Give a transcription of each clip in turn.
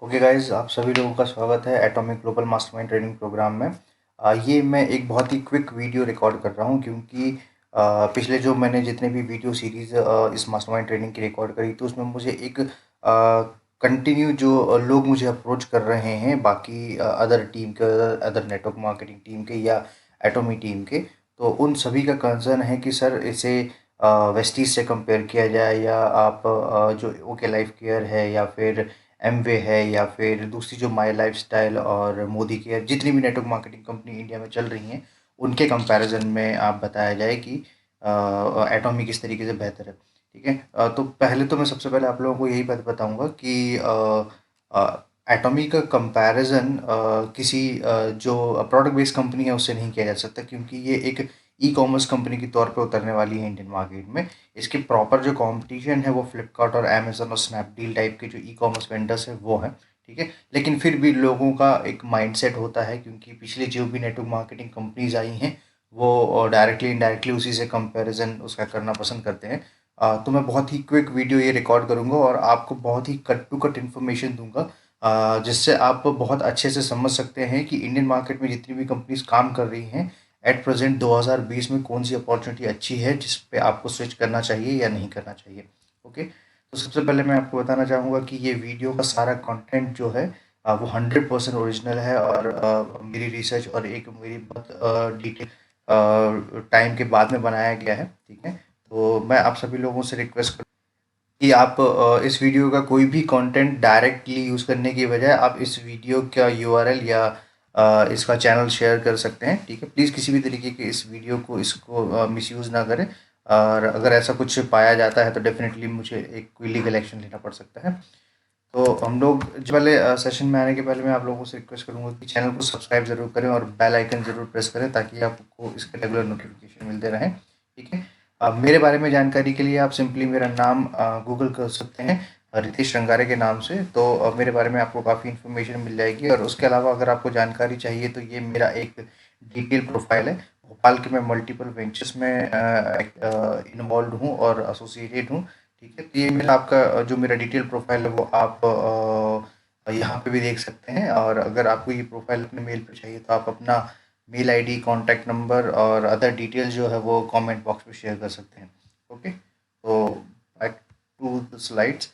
Okay guys, आप सभी लोगों का स्वागत है atomic global mastermind training programme में। ये मैं एक बहुत ही क्विक वीडियो रिकॉर्ड कर रहा हूँ क्योंकि पिछले जो मैंने जितने भी वीडियो सीरीज़ इस मास्टरमाइंड ट्रेनिंग की रिकॉर्ड करी तो उसमें मुझे एक कंटिन्यू जो लोग मुझे अप्रोच कर रहे हैं बाकी अदर टीम के, अदर नेटवर्क मार्केटिंग टीम के या एटॉमी टीम के, तो उन सभी का कंसर्न है कि सर इसे वेस्टीज से कंपेयर किया जाए या आप जो ओके लाइफ केयर है या फिर एमवे है या फिर दूसरी जो माई लाइफस्टाइल और मोदी केयर, जितनी भी नेटवर्क मार्केटिंग कंपनी इंडिया में चल रही हैं उनके कंपैरिजन में आप बताया जाए कि एटॉमी किस तरीके से बेहतर है। ठीक है, तो पहले तो मैं सबसे पहले आप लोगों को यही बात बताऊंगा कि एटॉमी का कंपैरिजन किसी जो प्रोडक्ट बेस्ड कंपनी है उससे नहीं किया जा सकता क्योंकि ये एक ई कॉमर्स कंपनी के तौर पे उतरने वाली है इंडियन मार्केट में। इसके प्रॉपर जो कंपटीशन है वो फ्लिपकार्ट और अमेजन और स्नैपडील टाइप के जो ई कॉमर्स वेंडर्स है वो हैं। ठीक है, लेकिन फिर भी लोगों का एक माइंडसेट होता है क्योंकि पिछली जो भी नेटवर्क मार्केटिंग कंपनीज आई हैं वो डायरेक्टली इनडायरेक्टली उसी से कंपैरिजन उसका करना पसंद करते हैं। तो मैं बहुत ही क्विक वीडियो ये रिकॉर्ड करूँगा और आपको बहुत ही कट टू कट इन्फॉर्मेशन दूंगा, जिससे आप बहुत अच्छे से समझ सकते हैं कि इंडियन मार्केट में जितनी भी कंपनीज काम कर रही हैं एट प्रेजेंट 2020 में कौन सी अपॉर्चुनिटी अच्छी है जिस पे आपको स्विच करना चाहिए या नहीं करना चाहिए। ओके, तो सबसे पहले मैं आपको बताना चाहूँगा कि ये वीडियो का सारा कंटेंट जो है वो 100% ओरिजिनल है और मेरी रिसर्च और एक मेरी बहुत डिटेल टाइम के बाद में बनाया गया है। ठीक है, तो मैं आप सभी लोगों से रिक्वेस्ट कि आप इस वीडियो का कोई भी कंटेंट डायरेक्टली यूज़ करने की बजाय आप इस वीडियो का यूआरएल या इसका चैनल शेयर कर सकते हैं। ठीक है, प्लीज़ किसी भी तरीके के इस वीडियो को इसको मिसयूज़ ना करें और अगर ऐसा कुछ पाया जाता है तो डेफिनेटली मुझे एक कोई लीगल एक्शन लेना पड़ सकता है। तो हम लोग जो पहले सेशन में आने के पहले मैं आप लोगों से रिक्वेस्ट करूंगा कि चैनल को सब्सक्राइब ज़रूर करें और बेल आइकन ज़रूर प्रेस करें ताकि आपको इसके रेगुलर नोटिफिकेशन मिलते रहें। ठीक है, मेरे बारे में जानकारी के लिए आप सिंपली मेरा नाम गूगल कर सकते हैं रितेश रंगारे के नाम से, तो मेरे बारे में आपको काफ़ी इन्फॉर्मेशन मिल जाएगी। और उसके अलावा अगर आपको जानकारी चाहिए तो ये मेरा एक डिटेल प्रोफाइल है। भोपाल के मैं मल्टीपल वेंचर्स में इन्वॉल्व हूँ और एसोसिएटेड हूँ। ठीक है, तो ये मेरा आपका जो मेरा डिटेल प्रोफाइल है वो आप यहाँ पे भी देख सकते हैं। और अगर आपको ये प्रोफाइल अपने मेल पे चाहिए तो आप अपना मेल आईडी, कॉन्टैक्ट नंबर और अदर डिटेल जो है वो कमेंट बॉक्स में शेयर कर सकते हैं। ओके, तो बैक टू द स्लाइड्स।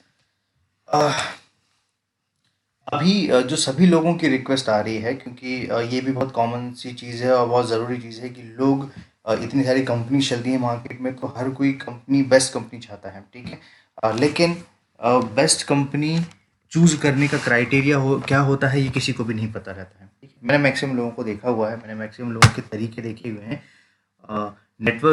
अभी जो सभी लोगों की रिक्वेस्ट आ रही है क्योंकि ये भी बहुत कॉमन सी चीज़ है और बहुत ज़रूरी चीज़ है कि लोग इतनी सारी कंपनी चल रही है मार्केट में तो हर कोई कंपनी बेस्ट कंपनी चाहता है। ठीक है, लेकिन बेस्ट कंपनी चूज करने का क्राइटेरिया क्या होता है ये किसी को भी नहीं पता रहता है। ठीक है, मैंने मैक्सिमम लोगों को देखा हुआ है, मैंने मैक्सिमम लोगों के तरीके देखे हुए हैं। एक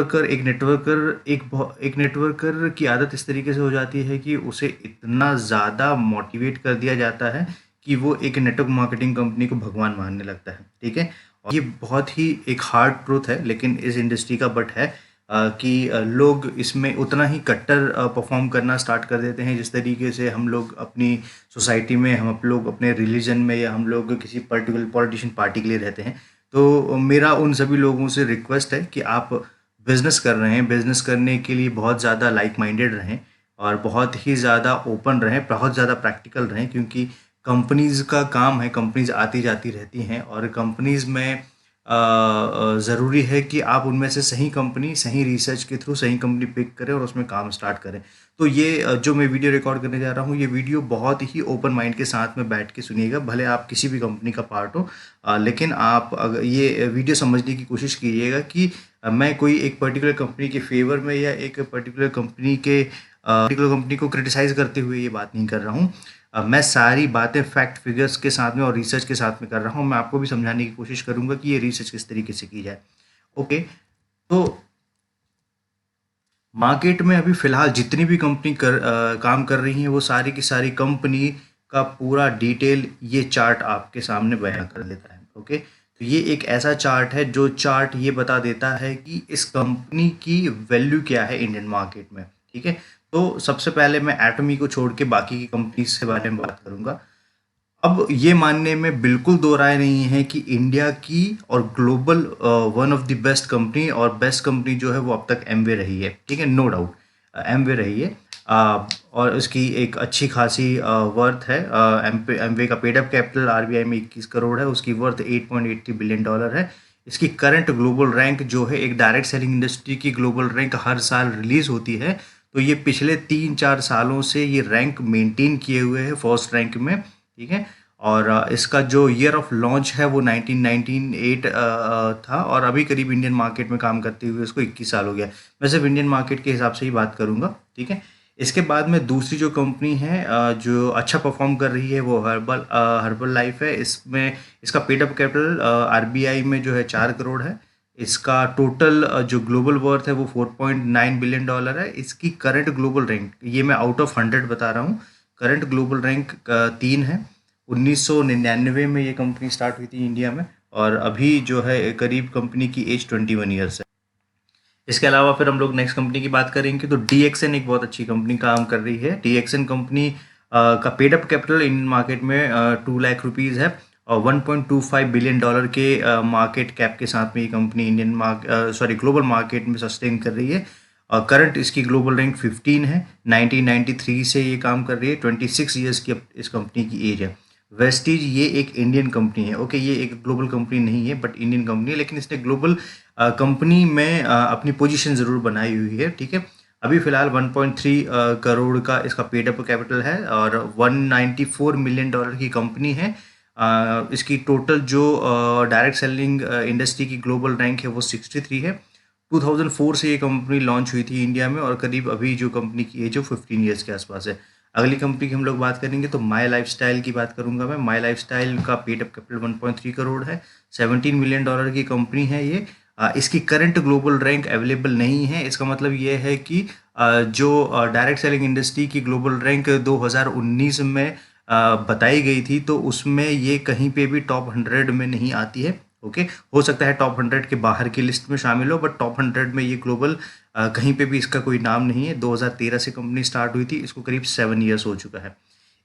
नेटवर्कर की आदत इस तरीके से हो जाती है कि उसे इतना ज़्यादा मोटिवेट कर दिया जाता है कि वो एक नेटवर्क मार्केटिंग कंपनी को भगवान मानने लगता है। ठीक है, और ये बहुत ही एक हार्ड ट्रूथ है लेकिन इस इंडस्ट्री का बट है कि लोग इसमें उतना ही कट्टर परफॉर्म करना स्टार्ट कर देते हैं जिस तरीके से हम लोग अपनी सोसाइटी में, हम लोग अपने रिलीजन में या हम लोग किसी पर्टिकुलर पॉलिटिशियन पार्टी के लिए रहते हैं। तो मेरा उन सभी लोगों से रिक्वेस्ट है कि आप बिजनेस कर रहे हैं, बिजनेस करने के लिए बहुत ज़्यादा लाइक माइंडेड रहें और बहुत ही ज़्यादा ओपन रहें, बहुत ज़्यादा प्रैक्टिकल रहें क्योंकि कंपनीज का काम है, कंपनीज आती जाती रहती हैं और कंपनीज में ज़रूरी है कि आप उनमें से सही कंपनी, सही रिसर्च के थ्रू सही कंपनी पिक करें और उसमें काम स्टार्ट करें। तो ये जो मैं वीडियो रिकॉर्ड करने जा रहा हूँ ये वीडियो बहुत ही ओपन माइंड के साथ में बैठ के सुनिएगा, भले आप किसी भी कंपनी का पार्ट हो, लेकिन आप अगर ये वीडियो समझने की कोशिश कीजिएगा कि मैं कोई एक पर्टिकुलर कंपनी के फेवर में या एक पर्टिकुलर कंपनी को क्रिटिसाइज करते हुए ये बात नहीं कर रहा हूँ। मैं सारी बातें फैक्ट फिगर्स के साथ में और रिसर्च के साथ में कर रहा हूँ। मैं आपको भी समझाने की कोशिश करूंगा कि ये रिसर्च किस तरीके से की जाए। ओके, तो मार्केट में अभी फिलहाल जितनी भी कंपनी काम कर रही हैं वो सारी की सारी कंपनी का पूरा डिटेल ये चार्ट आपके सामने बयान कर देता है। ओके, तो ये एक ऐसा चार्ट है जो चार्ट ये बता देता है कि इस कंपनी की वैल्यू क्या है इंडियन मार्केट में। ठीक है, तो सबसे पहले मैं एटमी को छोड़ के बाकी की कंपनीज के बारे में बात करूंगा। अब ये मानने में बिल्कुल दो राय नहीं है कि इंडिया की और global one of the best company जो है वो अब तक एमवे रही है। ठीक है, नो डाउट एमवे रही है। और इसकी एक अच्छी खासी वर्थ है। एमवे का पेडअप कैपिटल आरबीआई में 21 करोड़ है, उसकी वर्थ $8.83 बिलियन है। इसकी करंट ग्लोबल रैंक जो है, एक डायरेक्ट सेलिंग इंडस्ट्री की ग्लोबल रैंक हर साल रिलीज होती है, तो ये पिछले 3-4 सालों से ये रैंक मेंटेन किए हुए है फर्स्ट रैंक में, ठीक है। और इसका जो ईयर ऑफ लॉन्च है वो 1998 था, और अभी करीब इंडियन मार्केट में काम करते हुए उसको 21 साल हो गया। मैं सिर्फ इंडियन मार्केट के हिसाब से ही बात करूंगा, ठीक है। इसके बाद में दूसरी जो कंपनी है जो अच्छा परफॉर्म कर रही है वो हर्बल लाइफ है। इसमें इसका पेडअप कैपिटल आरबीआई में जो है 4 करोड़ है। इसका टोटल जो ग्लोबल वर्थ है वो $4.9 बिलियन है। इसकी करंट ग्लोबल रैंक, ये मैं आउट ऑफ 100 बता रहा हूँ, करंट ग्लोबल रैंक 3 है। 1999 में ये कंपनी स्टार्ट हुई थी इंडिया में, और अभी जो है करीब कंपनी की एज 21 ईयर्स है। इसके अलावा फिर हम लोग नेक्स्ट कंपनी की बात करेंगे तो DXN एक बहुत अच्छी कंपनी काम कर रही है। DXN कंपनी का पेडअप कैपिटल इंडियन मार्केट में 2 लाख रुपीज़ है, और $1.25 बिलियन के मार्केट कैप के साथ में ये कंपनी ग्लोबल मार्केट में सस्टेन कर रही है। करंट इसकी ग्लोबल रैंक 15 है। 1993 से ये काम कर रही है। 26 ईयर्स की अब इस कंपनी की एज है। वेस्टीज ये एक इंडियन कंपनी है, ओके, ये एक ग्लोबल कंपनी नहीं है बट इंडियन कंपनी है, लेकिन इसने ग्लोबल कंपनी में अपनी पोजीशन ज़रूर बनाई हुई है, ठीक है। अभी फिलहाल 1.3 करोड़ का इसका पेडअप कैपिटल है, और $194 मिलियन की कंपनी है। इसकी टोटल जो डायरेक्ट सेलिंग इंडस्ट्री की ग्लोबल रैंक है वो 63 है। 2004 से ये कंपनी लॉन्च हुई थी इंडिया में, और करीब अभी जो कंपनी की एज है 15 ईयर्स के आसपास है। अगली कंपनी की हम लोग बात करेंगे तो माई लाइफस्टाइल की बात करूंगा मैं। माई लाइफस्टाइल का पेडअप कैपिटल 1.3 करोड़ है। $17 मिलियन की कंपनी है ये। इसकी करंट ग्लोबल रैंक अवेलेबल नहीं है। इसका मतलब ये है कि जो डायरेक्ट सेलिंग इंडस्ट्री की ग्लोबल रैंक 2019 में बताई गई थी, तो उसमें ये कहीं पे भी टॉप 100 में नहीं आती है, ओके। हो सकता है टॉप 100 के बाहर की लिस्ट में शामिल हो, बट टॉप 100 में ये ग्लोबल कहीं पे भी इसका कोई नाम नहीं है। 2013 से कंपनी स्टार्ट हुई थी, इसको करीब 7 ईयर्स हो चुका है।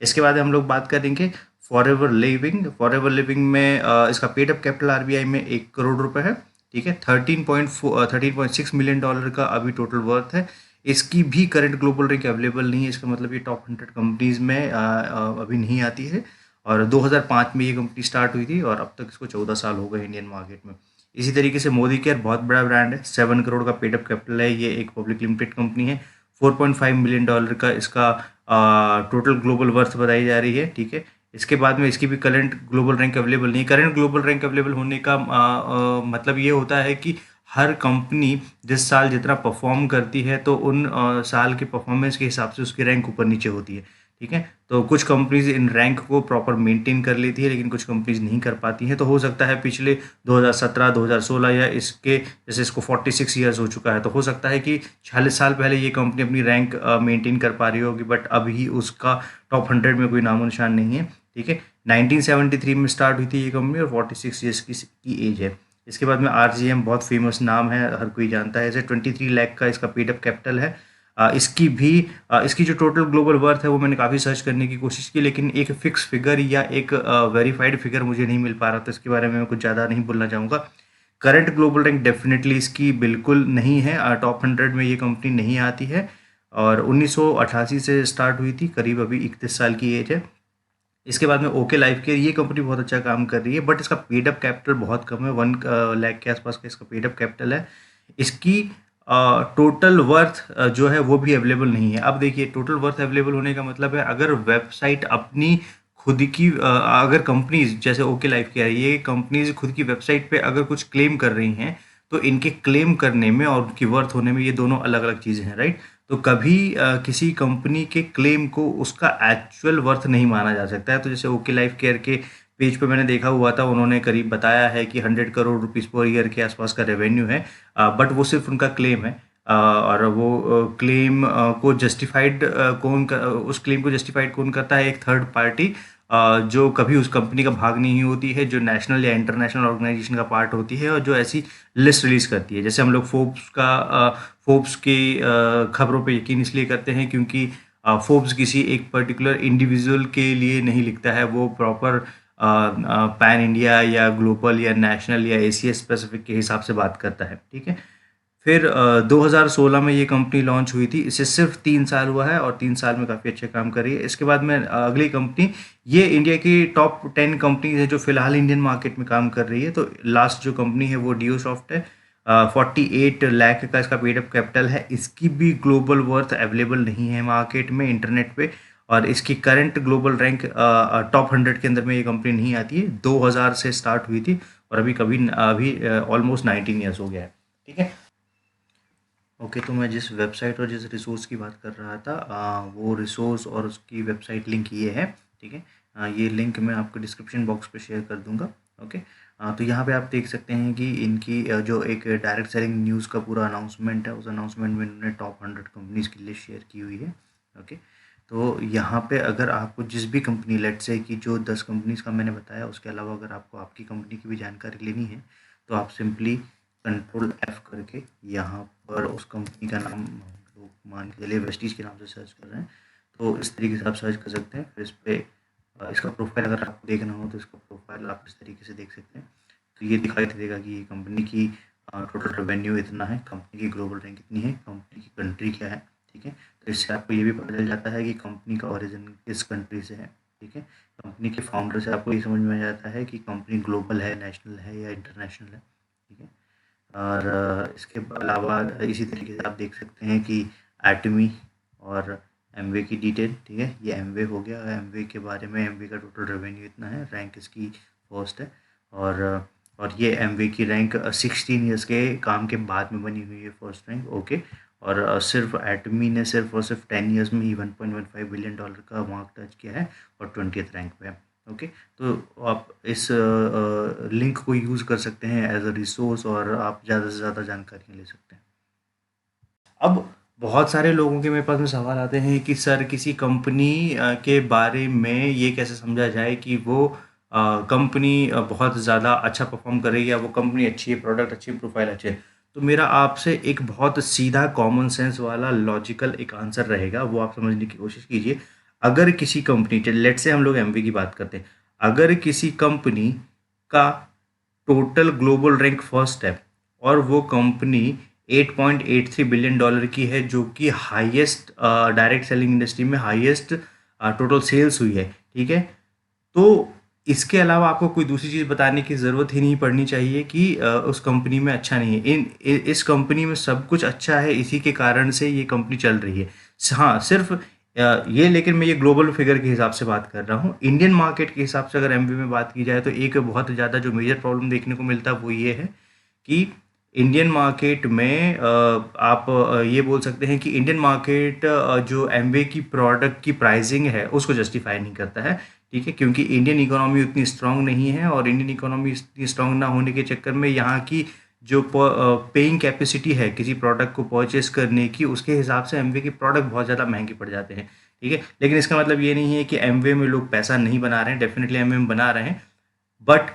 इसके बाद हम लोग बात करेंगे फॉरएवर लिविंग। फॉरएवर लिविंग में इसका पेडअप कैपिटल आरबीआई में 1 करोड़ रुपए है, ठीक है। $13.6 मिलियन का अभी टोटल वर्थ है। इसकी भी करंट ग्लोबल रैंक अवेलेबल नहीं है। इसका मतलब ये टॉप 100 कंपनीज में अभी नहीं आती है, और 2005 में ये कंपनी स्टार्ट हुई थी, और अब तक इसको 14 साल हो गए इंडियन मार्केट में। इसी तरीके से मोदी केयर बहुत बड़ा ब्रांड है, 7 करोड़ का पेडअप कैपिटल है। ये एक पब्लिक लिमिटेड कंपनी है। $4.5 मिलियन का इसका टोटल ग्लोबल वर्थ बताई जा रही है, ठीक है। इसके बाद में इसकी भी करंट ग्लोबल रैंक अवेलेबल नहीं। करंट ग्लोबल रैंक अवेलेबल होने का मतलब ये होता है कि हर कंपनी जिस साल जितना परफॉर्म करती है, तो उन साल के परफॉर्मेंस के हिसाब से उसकी रैंक ऊपर नीचे होती है, ठीक है। तो कुछ कंपनीज इन रैंक को प्रॉपर मेंटेन कर लेती है, लेकिन कुछ कंपनीज नहीं कर पाती हैं। तो हो सकता है पिछले 2017, 2016 या इसके जैसे इसको 46 ईयर्स हो चुका है, तो हो सकता है कि 40 साल पहले ये कंपनी अपनी रैंक मेंटेन कर पा रही होगी, बट अभी उसका टॉप 100 में कोई नामो निशान नहीं है, ठीक है। 1973 में स्टार्ट हुई थी ये कंपनी, और 46 ईयर्स की एज है। इसके बाद में RGM बहुत फेमस नाम है, हर कोई जानता है इसे। 23 लाख का इसका पेडअप कैपिटल है। इसकी जो टोटल ग्लोबल वर्थ है वो मैंने काफ़ी सर्च करने की कोशिश की, लेकिन एक फिक्स फिगर या एक वेरीफाइड फिगर मुझे नहीं मिल पा रहा, तो इसके बारे में मैं कुछ ज़्यादा नहीं बोलना चाहूँगा। करंट ग्लोबल रैंक डेफिनेटली इसकी बिल्कुल नहीं है, टॉप 100 में ये कंपनी नहीं आती है, और 1988 से स्टार्ट हुई थी, करीब अभी 31 साल की एज है। इसके बाद में ओके लाइफ केयर, ये कंपनी बहुत अच्छा काम कर रही है, बट इसका पेडअप कैपिटल बहुत कम है। 1 लाख के आसपास का इसका पेडअप कैपिटल है। इसकी टोटल वर्थ जो है वो भी अवेलेबल नहीं है। अब देखिए, टोटल वर्थ अवेलेबल होने का मतलब है, अगर वेबसाइट अपनी खुद की अगर कंपनीज जैसे ओके लाइफ केयर, ये कंपनीज खुद की वेबसाइट पे अगर कुछ क्लेम कर रही हैं, तो इनके क्लेम करने में और उनकी वर्थ होने में ये दोनों अलग अलग चीज़ें हैं, राइट। तो कभी किसी कंपनी के क्लेम को उसका एक्चुअल वर्थ नहीं माना जा सकता है। तो जैसे ओके लाइफ केयर के पेज पे मैंने देखा हुआ था, उन्होंने करीब बताया है कि 100 करोड़ रुपीस पर ईयर के आसपास का रेवेन्यू है, बट वो सिर्फ उनका क्लेम है। और वो क्लेम को जस्टिफाइड उस क्लेम को जस्टिफाइड कौन करता है? एक थर्ड पार्टी जो कभी उस कंपनी का भाग नहीं होती है, जो नेशनल या इंटरनेशनल ऑर्गेनाइजेशन का पार्ट होती है, और जो ऐसी लिस्ट रिलीज करती है। जैसे हम लोग फोर्ब्स की खबरों पे यकीन इसलिए करते हैं क्योंकि फोर्ब्स किसी एक पर्टिकुलर इंडिविजुअल के लिए नहीं लिखता है, वो प्रॉपर पैन इंडिया या ग्लोबल या नेशनल या एशिया स्पेसिफिक के हिसाब से बात करता है, ठीक है। फिर 2016 में ये कंपनी लॉन्च हुई थी। इसे सिर्फ 3 साल हुआ है और 3 साल में काफ़ी अच्छे काम कर रही है। इसके बाद में अगली कंपनी, ये इंडिया की टॉप 10 कंपनीज है जो फिलहाल इंडियन मार्केट में काम कर रही है। तो लास्ट जो कंपनी है वो डियोसॉफ्ट है। 48 लाख का इसका पेड अप कैपिटल है। इसकी भी ग्लोबल वर्थ अवेलेबल नहीं है मार्केट में, इंटरनेट पे, और इसकी करंट ग्लोबल रैंक टॉप 100 के अंदर में ये कंपनी नहीं आती है। 2000 से स्टार्ट हुई थी और अभी ऑलमोस्ट 19 ईयर्स हो गया है। ठीक है। ओके, तो मैं जिस वेबसाइट और जिस रिसोर्स की बात कर रहा था, वो रिसोर्स और उसकी वेबसाइट लिंक ये है। ठीक है। ये लिंक मैं आपको डिस्क्रिप्शन बॉक्स पे शेयर कर दूंगा। ओके। तो यहाँ पे आप देख सकते हैं कि इनकी जो एक डायरेक्ट सेलिंग न्यूज़ का पूरा अनाउंसमेंट है, उस अनाउंसमेंट में इन्होंने टॉप 100 कंपनीज की लिस्ट शेयर की हुई है। ओके। तो यहाँ पे अगर आपको जिस भी कंपनी, लेट्स से कि जो 10 कंपनीज का मैंने बताया, उसके अलावा अगर आपको आपकी कंपनी की भी जानकारी लेनी है तो आप सिंपली कंट्रोल F करके यहाँ पर उस कंपनी का नाम हम लोग मान के चलिए वेस्टीज के नाम से सर्च कर रहे हैं, तो इस तरीके से आप सर्च कर सकते हैं। फिर इस पर इसका प्रोफाइल अगर आपको देखना हो तो इसका प्रोफाइल आप इस तरीके से देख सकते हैं। तो ये दिखाई देगा कि ये कंपनी की टोटल रेवेन्यू इतना है, कंपनी की ग्लोबल रैंक कितनी है, कंपनी की कंट्री क्या है। ठीक है। तो इससे आपको ये भी पता चल जाता है कि कंपनी का ओरिजिन किस कंट्री से है। ठीक है। कंपनी के फाउंडर से आपको ये समझ में आ जाता है कि कंपनी ग्लोबल है, नेशनल है या इंटरनेशनल है। ठीक है। और इसके अलावा इसी तरीके से आप देख सकते हैं कि एटमी और एमवे की डिटेल। ठीक है। ये एमवे हो गया। एमवे के बारे में, एमवे का टोटल रेवेन्यू इतना है, रैंक इसकी फर्स्ट है। और ये एमवे की रैंक 16 ईयर्स के काम के बाद में बनी हुई है, फर्स्ट रैंक। ओके। और सिर्फ एटमी ने सिर्फ 10 ईयर्स में ही $1.15 बिलियन का मार्क टच किया है और 20th रैंक पे है। ओके। तो आप इस लिंक को यूज़ कर सकते हैं एज अ रिसोर्स और आप ज़्यादा से ज़्यादा जानकारियाँ ले सकते हैं। अब बहुत सारे लोगों के मेरे पास में सवाल आते हैं कि सर किसी कंपनी के बारे में ये कैसे समझा जाए कि वो कंपनी बहुत ज़्यादा अच्छा परफॉर्म कर रही है या वो कंपनी अच्छी है, प्रोडक्ट अच्छी, प्रोफाइल अच्छे है। तो मेरा आपसे एक बहुत सीधा कॉमन सेंस वाला लॉजिकल एक आंसर रहेगा, वो आप समझने की कोशिश कीजिए। अगर किसी कंपनी, लेट से हम लोग एमवी की बात करते हैं, अगर किसी कंपनी का टोटल ग्लोबल रैंक फर्स्ट है और वो कंपनी $8.83 बिलियन की है, जो कि हाईएस्ट डायरेक्ट सेलिंग इंडस्ट्री में हाईएस्ट टोटल सेल्स हुई है। ठीक है। तो इसके अलावा आपको कोई दूसरी चीज़ बताने की ज़रूरत ही नहीं पड़नी चाहिए कि उस कंपनी में अच्छा नहीं है। इस कंपनी में सब कुछ अच्छा है, इसी के कारण से ये कंपनी चल रही है। हाँ, सिर्फ ये, लेकिन मैं ये ग्लोबल फिगर के हिसाब से बात कर रहा हूँ। इंडियन मार्केट के हिसाब से अगर एमवी में बात की जाए तो एक बहुत ज़्यादा जो मेजर प्रॉब्लम देखने को मिलता है वो ये है कि इंडियन मार्केट में आप ये बोल सकते हैं कि इंडियन मार्केट जो एमवे की प्रोडक्ट की प्राइसिंग है उसको जस्टिफाई नहीं करता है। ठीक है। क्योंकि इंडियन इकोनॉमी उतनी स्ट्रांग नहीं है और इंडियन इकोनॉमी इतनी स्ट्रांग ना होने के चक्कर में यहाँ की जो पेइंग कैपेसिटी है किसी प्रोडक्ट को परचेस करने की, उसके हिसाब से एमवे के प्रोडक्ट बहुत ज़्यादा महंगे पड़ जाते हैं। ठीक है। लेकिन इसका मतलब ये नहीं है कि एमवे में लोग पैसा नहीं बना रहे हैं, डेफिनेटली एमवे में बना रहे हैं, बट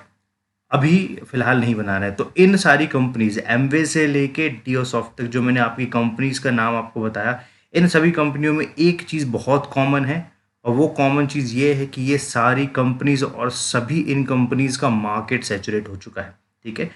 अभी फिलहाल नहीं बना रहे हैं। तो इन सारी कंपनीज, एमवे से लेके डियोसॉफ्ट तक, जो मैंने आपकी कंपनीज का नाम आपको बताया, इन सभी कंपनियों में एक चीज़ बहुत कॉमन है और वो कॉमन चीज़ ये है कि ये सारी कंपनीज और सभी इन कंपनीज का मार्केट सैचुरेट हो चुका है। ठीक है।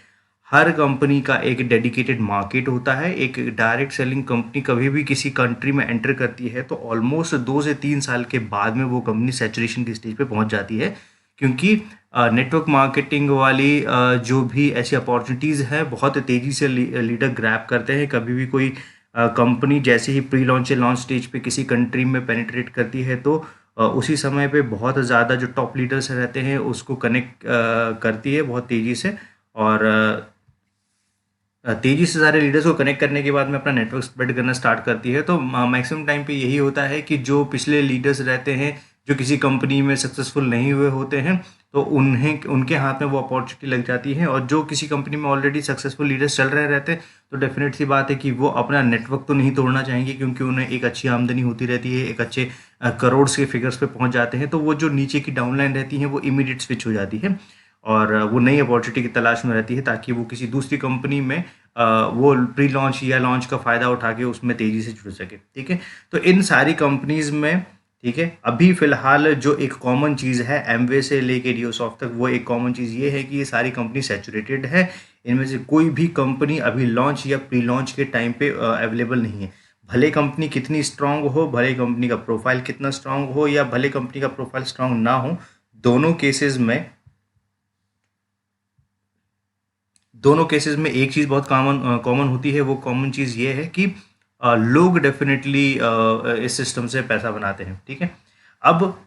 हर कंपनी का एक डेडिकेटेड मार्केट होता है। एक डायरेक्ट सेलिंग कंपनी कभी भी किसी कंट्री में एंटर करती है तो ऑलमोस्ट 2 से 3 साल के बाद में वो कंपनी सैचुरेशन की स्टेज पे पहुंच जाती है, क्योंकि नेटवर्क मार्केटिंग वाली जो भी ऐसी अपॉर्चुनिटीज़ हैं बहुत तेज़ी से लीडर ग्रैब करते हैं। कभी भी कोई कंपनी जैसे ही प्री लॉन्च या लॉन्च स्टेज पे किसी कंट्री में पेनिट्रेट करती है तो उसी समय पे बहुत ज़्यादा जो टॉप लीडर्स रहते हैं उसको कनेक्ट करती है बहुत तेज़ी से, और तेज़ी से सारे लीडर्स को कनेक्ट करने के बाद में अपना नेटवर्क स्प्रेड करना स्टार्ट करती है। तो मैक्सिमम टाइम पे यही होता है कि जो पिछले लीडर्स रहते हैं जो किसी कंपनी में सक्सेसफुल नहीं हुए होते हैं तो उन्हें, उनके हाथ में वो अपॉर्चुनिटी लग जाती है, और जो किसी कंपनी में ऑलरेडी सक्सेसफुल लीडर्स चल रहे रहते हैं तो डेफिनेट सी बात है कि वो अपना नेटवर्क तो नहीं तोड़ना चाहेंगे, क्योंकि उन्हें एक अच्छी आमदनी होती रहती है, एक अच्छे करोड़ के फिगर्स पे पहुंच जाते हैं। तो वो जो नीचे की डाउनलाइन रहती है वो इमीडिएट स्विच हो जाती है और वो नई अपॉर्चुनिटी की तलाश में रहती है ताकि वो किसी दूसरी कंपनी में वो प्री लॉन्च या लॉन्च का फ़ायदा उठा के उसमें तेज़ी से जुड़ सके। ठीक है। तो इन सारी कंपनीज़ में, ठीक है, अभी फ़िलहाल जो एक कॉमन चीज़ है एमवे से लेके डियोसॉफ्ट तक, वो एक कॉमन चीज़ ये है कि ये सारी कंपनी सैचुरेटेड है। इनमें से कोई भी कंपनी अभी लॉन्च या प्री लॉन्च के टाइम पे अवेलेबल नहीं है। भले कंपनी कितनी स्ट्रांग हो, भले कंपनी का प्रोफाइल कितना स्ट्रांग हो, या भले कंपनी का प्रोफाइल स्ट्रांग ना हो, दोनों केसेस में एक चीज़ बहुत कॉमन होती है। वो कॉमन चीज़ ये है कि लोग डेफिनेटली इस सिस्टम से पैसा बनाते हैं। ठीक है, अब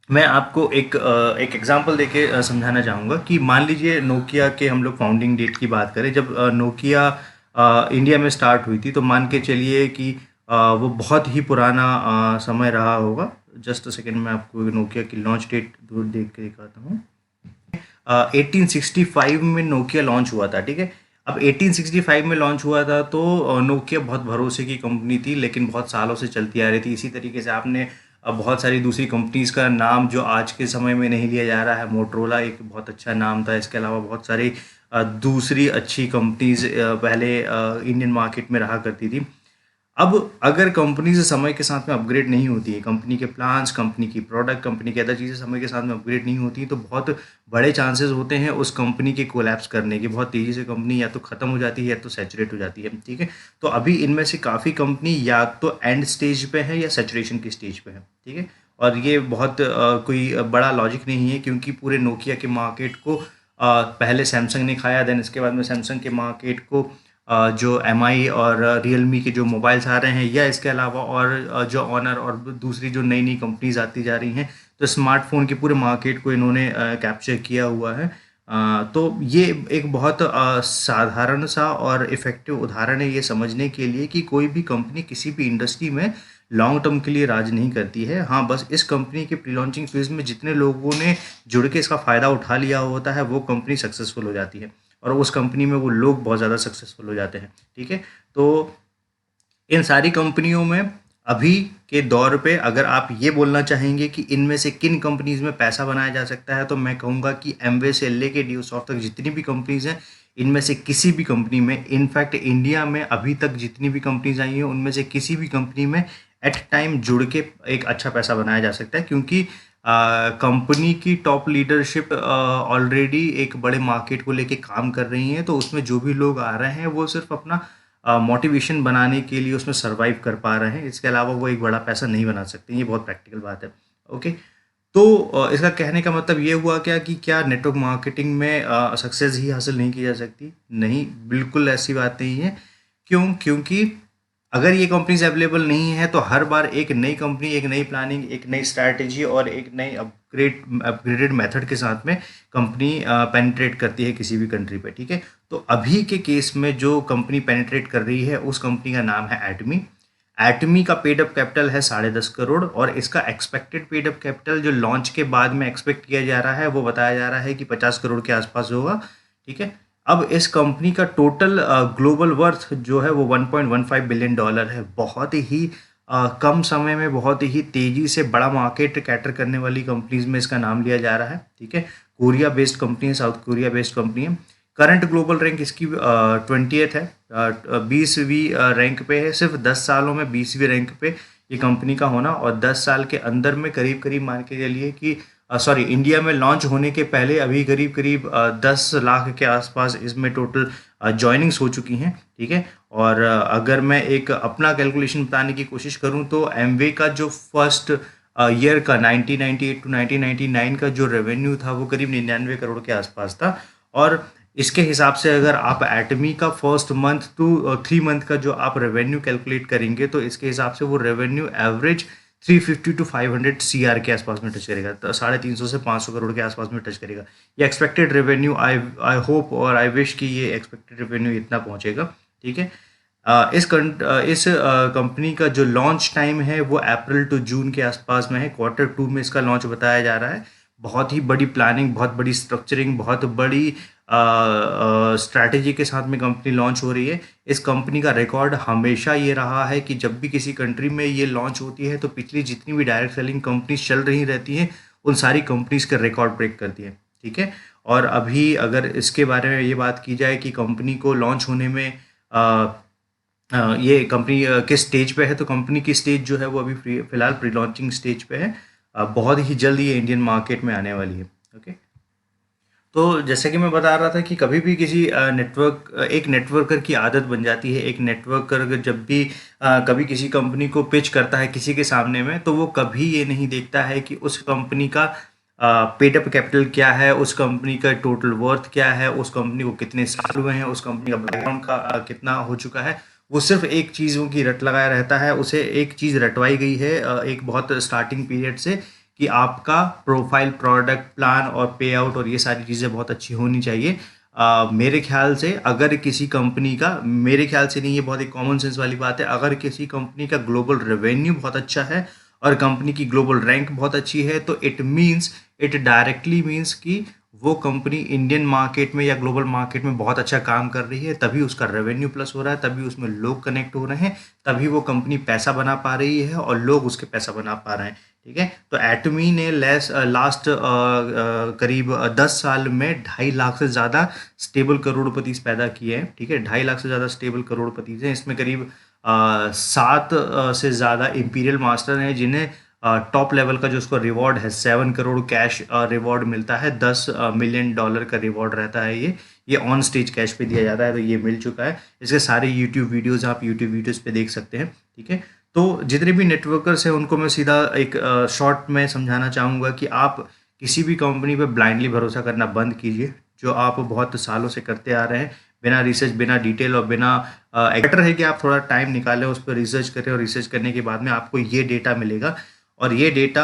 मैं आपको एक एग्जांपल देके समझाना चाहूँगा कि मान लीजिए नोकिया के हम लोग फाउंडिंग डेट की बात करें। जब नोकिया इंडिया में स्टार्ट हुई थी, तो मान के चलिए कि वो बहुत ही पुराना समय रहा होगा। जस्ट अ सेकेंड, मैं आपको नोकिया की लॉन्च डेट दूर देख के दिखाता हूँ। 1865 में नोकिया लॉन्च हुआ था। ठीक है, अब 1865 में लॉन्च हुआ था तो नोकिया बहुत भरोसे की कंपनी थी, लेकिन बहुत सालों से चलती आ रही थी। इसी तरीके से आपने बहुत सारी दूसरी कंपनीज का नाम जो आज के समय में नहीं लिया जा रहा है, मोटरोला एक बहुत अच्छा नाम था। इसके अलावा बहुत सारी दूसरी अच्छी कंपनीज पहले इंडियन मार्केट में रहा करती थी। अब अगर कंपनी से समय के साथ में अपग्रेड नहीं होती है, कंपनी के प्लान्स, कंपनी की प्रोडक्ट, कंपनी की अदर चीज़ें समय के साथ में अपग्रेड नहीं होती, तो बहुत बड़े चांसेस होते हैं उस कंपनी के कोलैप्स करने के। बहुत तेज़ी से कंपनी या तो ख़त्म हो जाती है या तो सैचुरेट हो जाती है। ठीक है, तो अभी इनमें से काफ़ी कंपनी या तो एंड स्टेज पे है या सैचुरेशन की स्टेज पे है। ठीक है, और ये बहुत कोई बड़ा लॉजिक नहीं है, क्योंकि पूरे नोकिया के मार्केट को पहले सैमसंग ने खाया, देन इसके बाद में सैमसंग के मार्केट को जो एमआई और रियलमी के जो मोबाइल्स आ रहे हैं, या इसके अलावा और जो ऑनर और दूसरी जो नई नई कंपनीज आती जा रही हैं, तो स्मार्टफोन के पूरे मार्केट को इन्होंने कैप्चर किया हुआ है। तो ये एक बहुत साधारण सा और इफ़ेक्टिव उदाहरण है ये समझने के लिए कि कोई भी कंपनी किसी भी इंडस्ट्री में लॉन्ग टर्म के लिए राज नहीं करती है। हाँ, बस इस कंपनी के प्री लॉन्चिंग फेज़ में जितने लोगों ने जुड़ के इसका फ़ायदा उठा लिया होता है, वो कंपनी सक्सेसफुल हो जाती है, और उस कंपनी में वो लोग बहुत ज़्यादा सक्सेसफुल हो जाते हैं। ठीक है, तो इन सारी कंपनियों में अभी के दौर पे अगर आप ये बोलना चाहेंगे कि इनमें से किन कंपनीज में पैसा बनाया जा सकता है, तो मैं कहूँगा कि एमवे से लेके डियोसॉफ्ट तक जितनी भी कंपनीज हैं, इनमें से किसी भी कंपनी में, इनफैक्ट इंडिया में अभी तक जितनी भी कंपनीज आई हैं, उनमें से किसी भी कंपनी में एट टाइम जुड़ के एक अच्छा पैसा बनाया जा सकता है, क्योंकि कंपनी की टॉप लीडरशिप ऑलरेडी एक बड़े मार्केट को लेके काम कर रही है। तो उसमें जो भी लोग आ रहे हैं वो सिर्फ अपना मोटिवेशन बनाने के लिए उसमें सर्वाइव कर पा रहे हैं। इसके अलावा वो एक बड़ा पैसा नहीं बना सकते। ये बहुत प्रैक्टिकल बात है। ओके, तो इसका कहने का मतलब ये हुआ क्या कि क्या नेटवर्क मार्केटिंग में सक्सेस ही हासिल नहीं की जा सकती? नहीं, बिल्कुल ऐसी बात नहीं है। क्यों? क्योंकि अगर ये कंपनीज अवेलेबल नहीं है, तो हर बार एक नई कंपनी, एक नई प्लानिंग, एक नई स्ट्रैटेजी और एक नई अपग्रेडेड मेथड के साथ में कंपनी पेनिट्रेट करती है किसी भी कंट्री पे। ठीक है, तो अभी के केस में जो कंपनी पेनिट्रेट कर रही है, उस कंपनी का नाम है एटमी। एटमी का पेड अप कैपिटल है 10.5 करोड़, और इसका एक्सपेक्टेड पेड अप कैपिटल जो लॉन्च के बाद में एक्सपेक्ट किया जा रहा है, वो बताया जा रहा है कि 50 करोड़ के आसपास होगा। ठीक है, अब इस कंपनी का टोटल ग्लोबल वर्थ जो है वो $1.15 बिलियन है। बहुत ही कम समय में बहुत ही तेजी से बड़ा मार्केट कैटर करने वाली कंपनीज में इसका नाम लिया जा रहा है। ठीक है, कोरिया बेस्ड कंपनी है, साउथ कोरिया बेस्ड कंपनी है। करंट ग्लोबल रैंक इसकी 20th है, 20वीं रैंक पे है। सिर्फ 10 सालों में 20वीं रैंक पे ये कंपनी का होना, और 10 साल के अंदर में करीब करीब मान के चलिए कि सॉरी, इंडिया में लॉन्च होने के पहले अभी करीब करीब 10 लाख के आसपास इसमें टोटल जॉइनिंग्स हो चुकी हैं। ठीक है, और अगर मैं एक अपना कैलकुलेशन बताने की कोशिश करूं, तो एमवे का जो फर्स्ट ईयर का 1998 टू 1999 का जो रेवेन्यू था, वो करीब 99 करोड़ के आसपास था। और इसके हिसाब से अगर आप एटमी का फर्स्ट मंथ टू 3 मंथ का जो आप रेवेन्यू कैलकुलेट करेंगे, तो इसके हिसाब से वो रेवेन्यू एवरेज 350 टू 500 CR के आसपास में टच करेगा। तो 350 से 500 करोड़ के आसपास में टच करेगा। ये एक्सपेक्टेड रेवेन्यू, आई होप और आई विश कि ये एक्सपेक्टेड रेवेन्यू इतना पहुंचेगा। ठीक है, इस कंपनी का जो लॉन्च टाइम है वो अप्रैल टू जून के आसपास में है। Q2 में इसका लॉन्च बताया जा रहा है। बहुत ही बड़ी प्लानिंग, बहुत बड़ी स्ट्रक्चरिंग, बहुत बड़ी स्ट्रैटेजी के साथ में कंपनी लॉन्च हो रही है। इस कंपनी का रिकॉर्ड हमेशा ये रहा है कि जब भी किसी कंट्री में ये लॉन्च होती है, तो पिछली जितनी भी डायरेक्ट सेलिंग कंपनीज चल रही रहती हैं, उन सारी कंपनीज का रिकॉर्ड ब्रेक करती है। ठीक है, और अभी अगर इसके बारे में ये बात की जाए कि कंपनी को लॉन्च होने में ये कंपनी किस स्टेज पे है, तो कंपनी की स्टेज जो है वो अभी फिलहाल प्री लॉन्चिंग स्टेज पे है। बहुत ही जल्द ये इंडियन मार्केट में आने वाली है। ओके, तो जैसे कि मैं बता रहा था कि कभी भी किसी एक नेटवर्कर की आदत बन जाती है। एक नेटवर्कर अगर जब भी कभी किसी कंपनी को पिच करता है किसी के सामने में, तो वो कभी ये नहीं देखता है कि उस कंपनी का पेड अप कैपिटल क्या है, उस कंपनी का टोटल वर्थ क्या है, उस कंपनी को कितने साल हुए हैं, उस कंपनी का बैकग्राउंड का कितना हो चुका है। वो सिर्फ एक चीज़ों की रट लगाया रहता है। उसे एक चीज़ रटवाई गई है एक बहुत स्टार्टिंग पीरियड से, कि आपका प्रोफाइल, प्रोडक्ट प्लान और पे आउट और ये सारी चीज़ें बहुत अच्छी होनी चाहिए। मेरे ख्याल से अगर किसी कंपनी का, मेरे ख्याल से नहीं, ये बहुत एक कॉमन सेंस वाली बात है, अगर किसी कंपनी का ग्लोबल रेवेन्यू बहुत अच्छा है और कंपनी की ग्लोबल रैंक बहुत अच्छी है, तो इट डायरेक्टली मीन्स कि वो कंपनी इंडियन मार्केट में या ग्लोबल मार्केट में बहुत अच्छा काम कर रही है, तभी उसका रेवेन्यू प्लस हो रहा है, तभी उसमें लोग कनेक्ट हो रहे हैं, तभी वो कंपनी पैसा बना पा रही है और लोग उसके पैसा बना पा रहे हैं। ठीक है, तो एटमी ने लास्ट करीब 10 साल में 2.5 लाख से ज़्यादा स्टेबल करोड़पति पैदा किए हैं। ठीक है, 2.5 लाख से ज़्यादा स्टेबल करोड़पति हैं। इसमें करीब 7 से ज़्यादा इंपीरियल मास्टर हैं, जिन्हें टॉप लेवल का जो उसको रिवॉर्ड है 7 करोड़ कैश रिवॉर्ड मिलता है। $10 मिलियन का रिवॉर्ड रहता है। ये ऑन स्टेज कैश पे दिया जाता है, तो ये मिल चुका है। इसके सारे यूट्यूब वीडियोज़ आप यूट्यूब वीडियोज़ पे देख सकते हैं। ठीक है, तो जितने भी नेटवर्कर्स हैं उनको मैं सीधा एक शॉर्ट में समझाना चाहूँगा कि आप किसी भी कंपनी पे ब्लाइंडली भरोसा करना बंद कीजिए, जो आप बहुत सालों से करते आ रहे हैं, बिना रिसर्च, बिना डिटेल और बिना बेटर है कि आप थोड़ा टाइम निकालें, उस पर रिसर्च करें, और रिसर्च करने के बाद में आपको ये डेटा मिलेगा। और ये डेटा,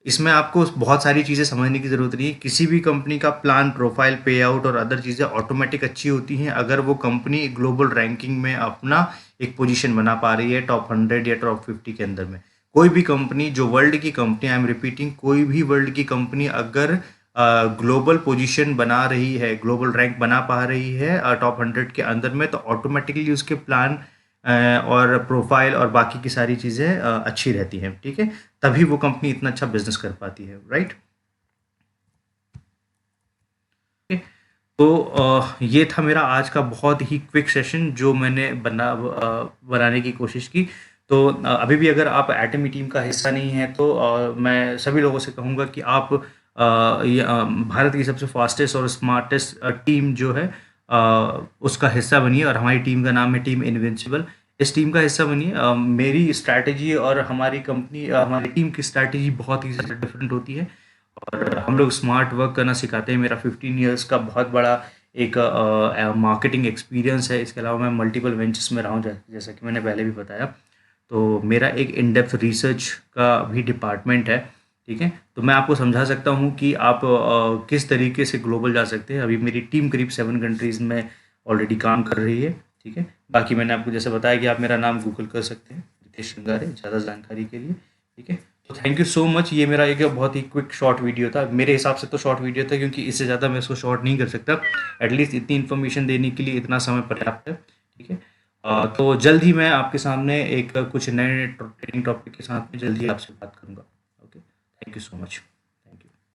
इसमें आपको बहुत सारी चीज़ें समझने की ज़रूरत नहीं है। किसी भी कंपनी का प्लान, प्रोफाइल, पे आउट और अदर चीज़ें ऑटोमेटिक अच्छी होती हैं अगर वो कंपनी ग्लोबल रैंकिंग में अपना एक पोजीशन बना पा रही है टॉप 100 या टॉप 50 के अंदर में। कोई भी कंपनी, जो वर्ल्ड की कंपनी, आई एम रिपीटिंग, कोई भी वर्ल्ड की कंपनी अगर ग्लोबल पोजीशन बना रही है, ग्लोबल रैंक बना पा रही है टॉप 100 के अंदर में, तो ऑटोमेटिकली उसके प्लान और प्रोफाइल और बाकी की सारी चीज़ें अच्छी रहती हैं। ठीक है, तभी वो कंपनी इतना अच्छा बिजनेस कर पाती है। राइट। तो ये था मेरा आज का बहुत ही क्विक सेशन जो मैंने बनाने की कोशिश की। तो अभी भी अगर आप एटमी टीम का हिस्सा नहीं है, तो मैं सभी लोगों से कहूँगा कि आप भारत की सबसे फास्टेस्ट और स्मार्टेस्ट टीम जो है उसका हिस्सा बनिए। और हमारी टीम का नाम है टीम इनविंसिबल। इस टीम का हिस्सा बनिए। मेरी स्ट्रैटेजी और हमारी टीम की स्ट्रैटेजी बहुत ही डिफरेंट होती है, और हम लोग स्मार्ट वर्क करना सिखाते हैं। मेरा 15 इयर्स का बहुत बड़ा एक मार्केटिंग एक्सपीरियंस है। इसके अलावा मैं मल्टीपल वेंचर्स में रहा हूँ, जैसा कि मैंने पहले भी बताया। तो मेरा एक इन डेप्थ रिसर्च का भी डिपार्टमेंट है। ठीक है, तो मैं आपको समझा सकता हूँ कि आप किस तरीके से ग्लोबल जा सकते हैं। अभी मेरी टीम करीब 7 कंट्रीज़ में ऑलरेडी काम कर रही है। ठीक है, बाकी मैंने आपको जैसे बताया कि आप मेरा नाम गूगल कर सकते हैं, रितेश श्रृंगारे, ज़्यादा जानकारी के लिए। ठीक है, तो थैंक यू सो मच। ये मेरा एक बहुत ही क्विक शॉर्ट वीडियो था। मेरे हिसाब से तो शॉर्ट वीडियो था, क्योंकि इससे ज़्यादा मैं इसको शॉर्ट नहीं कर सकता। एटलीस्ट इतनी इन्फॉर्मेशन देने के लिए इतना समय पर्याप्त है। ठीक है, तो जल्द ही मैं आपके सामने एक कुछ नए ट्रेनिंग टॉपिक के साथ में जल्द ही आपसे बात करूँगा। Okay, thank you so much.